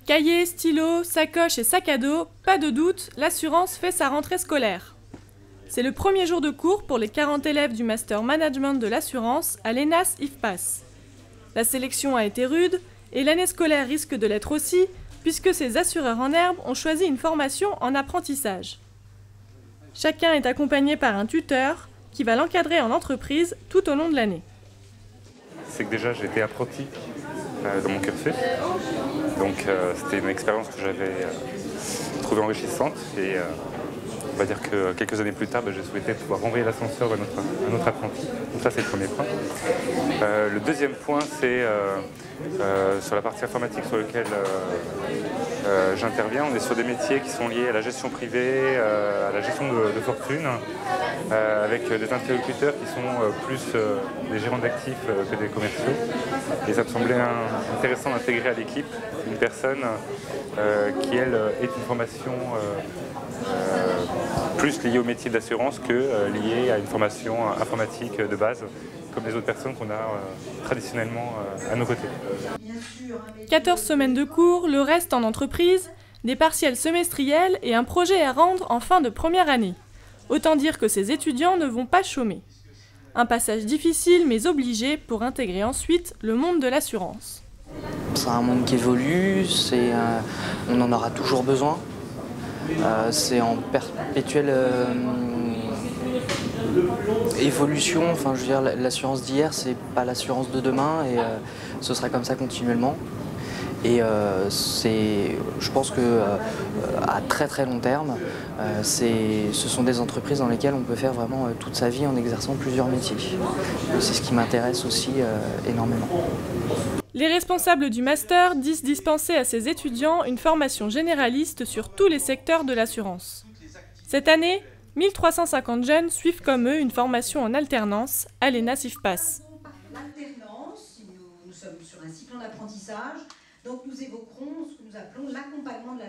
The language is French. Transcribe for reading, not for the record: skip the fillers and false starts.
Cahiers, stylos, sacoches et sacs à dos, pas de doute, l'assurance fait sa rentrée scolaire. C'est le premier jour de cours pour les 40 élèves du Master Management de l'assurance à l'ENAS IFPAS. La sélection a été rude et l'année scolaire risque de l'être aussi, puisque ces assureurs en herbe ont choisi une formation en apprentissage. Chacun est accompagné par un tuteur qui va l'encadrer en entreprise tout au long de l'année. C'est que déjà j'étais apprenti dans mon cursus, donc c'était une expérience que j'avais trouvée enrichissante et on va dire que quelques années plus tard, j'ai souhaité pouvoir renvoyer l'ascenseur à notre apprenti. Donc ça c'est le premier point. Le deuxième point c'est sur la partie informatique sur laquelle j'interviens. On est sur des métiers qui sont liés à la gestion privée, à la gestion de fortune, avec des interlocuteurs qui sont plus des gérants d'actifs que des commerciaux. Et ça me semblait intéressant d'intégrer à l'équipe une personne qui, elle, est une formation plus liée au métier d'assurance que liée à une formation informatique de base, comme les autres personnes qu'on a traditionnellement à nos côtés. 14 semaines de cours, le reste en entreprise, des partiels semestriels et un projet à rendre en fin de première année. Autant dire que ces étudiants ne vont pas chômer. Un passage difficile mais obligé pour intégrer ensuite le monde de l'assurance. C'est un monde qui évolue, on en aura toujours besoin. C'est en perpétuelle évolution. Enfin, je veux dire, l'assurance d'hier, c'est pas l'assurance de demain et ce sera comme ça continuellement. Et je pense que à très très long terme, ce sont des entreprises dans lesquelles on peut faire vraiment toute sa vie en exerçant plusieurs métiers. C'est ce qui m'intéresse aussi énormément. Les responsables du master disent dispenser à ces étudiants une formation généraliste sur tous les secteurs de l'assurance. Cette année, 1350 jeunes suivent comme eux une formation en alternance à l'ENAS IFPAS. L'alternance, nous sommes sur un cycle d'apprentissage, donc nous évoquerons ce que nous appelons l'accompagnement de la